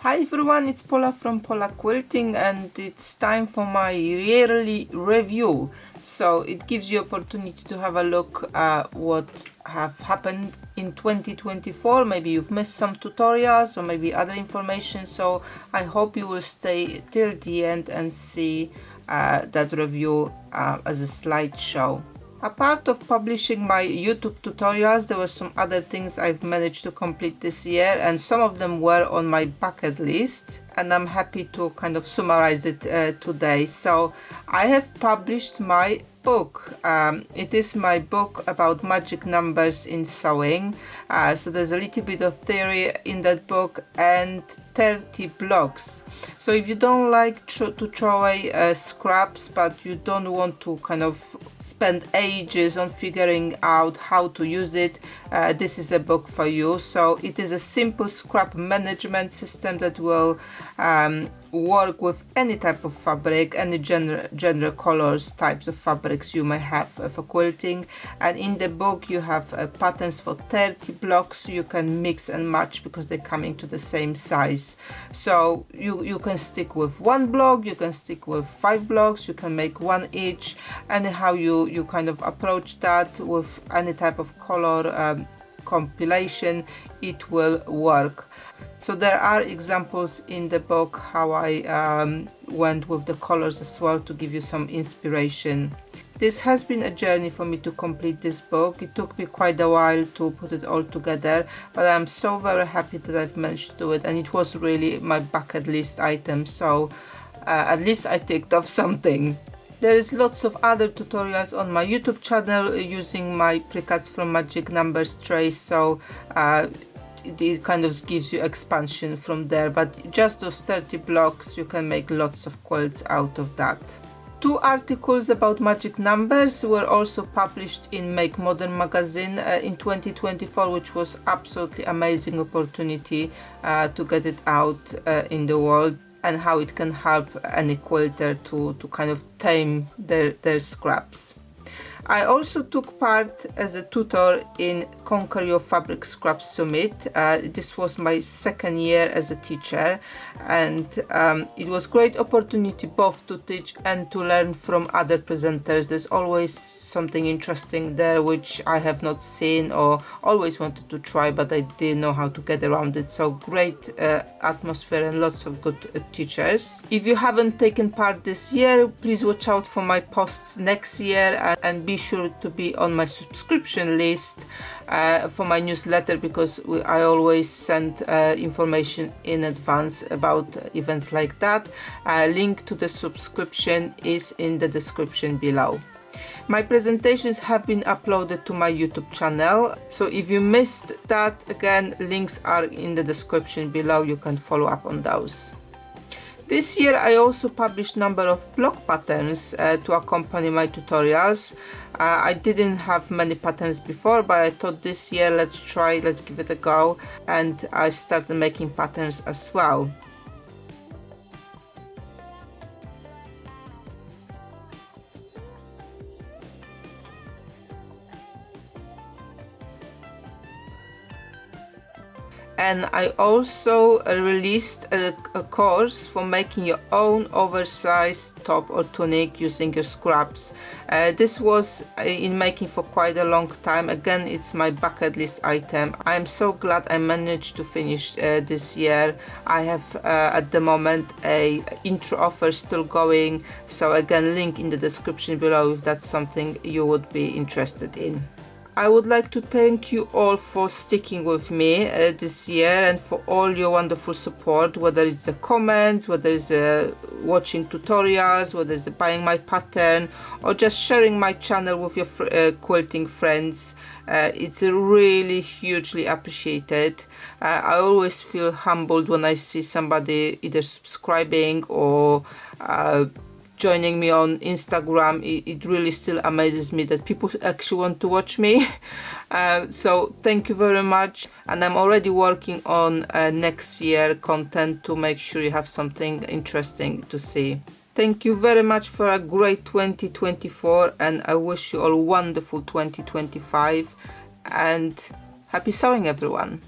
Hi everyone, it's Paula from Paula Quilting, and it's time for my yearly review. So it gives you opportunity to have a look at what have happened in 2024. Maybe you've missed some tutorials or maybe other information, so I hope you will stay till the end and see that review as a slideshow. Apart of publishing my YouTube tutorials, there were some other things I've managed to complete this year, and some of them were on my bucket list, and I'm happy to kind of summarize it today. So I have published my book. It is my book about magic numbers in sewing. So there's a little bit of theory in that book and 30 blocks. So if you don't like to throw away scraps, but you don't want to kind of spend ages on figuring out how to use it, this is a book for you. So it is a simple scrap management system that will work with any type of fabric, any general colors, types of fabrics you may have for quilting. And in the book you have patterns for 30 blocks. You can mix and match because they're coming to the same size. So you can stick with one block, you can stick with 5 blocks, you can make one each. Anyhow you kind of approach that with any type of color compilation, it will work. So there are examples in the book how I went with the colors as well, to give you some inspiration. This has been a journey for me to complete this book. It took me quite a while to put it all together, but I'm so very happy that I've managed to do it, and it was really my bucket list item, so at least I ticked off something. There is lots of other tutorials on my YouTube channel using my precuts from magic numbers trays, so it kind of gives you expansion from there, but just those 30 blocks you can make lots of quilts out of that. 2 articles about magic numbers were also published in Make Modern magazine in 2024, which was absolutely amazing opportunity to get it out in the world, and how it can help any quilter to kind of tame their scraps. I also took part as a tutor in Conquer Your Fabric Scrap Summit. This was my second year as a teacher, and it was great opportunity both to teach and to learn from other presenters. There's always something interesting there which I have not seen or always wanted to try, but I didn't know how to get around it. So great atmosphere and lots of good teachers. If you haven't taken part this year, please watch out for my posts next year, and be sure to be on my subscription list for my newsletter, because I always send information in advance about events like that. Link to the subscription is in the description below. My presentations have been uploaded to my YouTube channel, so if you missed that, again, links are in the description below. You can follow up on those. This year I also published number of block patterns to accompany my tutorials. I didn't have many patterns before, but I thought this year let's give it a go, and I started making patterns as well. And I also released a course for making your own oversized top or tunic using your scraps. This was in making for quite a long time. Again, it's my bucket list item. I'm so glad I managed to finish this year. I have at the moment a intro offer still going, so again, link in the description below if that's something you would be interested in. I would like to thank you all for sticking with me this year, and for all your wonderful support, whether it's the comments, whether it's watching tutorials, whether it's buying my pattern, or just sharing my channel with your quilting friends. It's really hugely appreciated. I always feel humbled when I see somebody either subscribing or joining me on Instagram. It really still amazes me that people actually want to watch me. So thank you very much, and I'm already working on next year content to make sure you have something interesting to see. Thank you very much for a great 2024, and I wish you all wonderful 2025, and happy sewing everyone.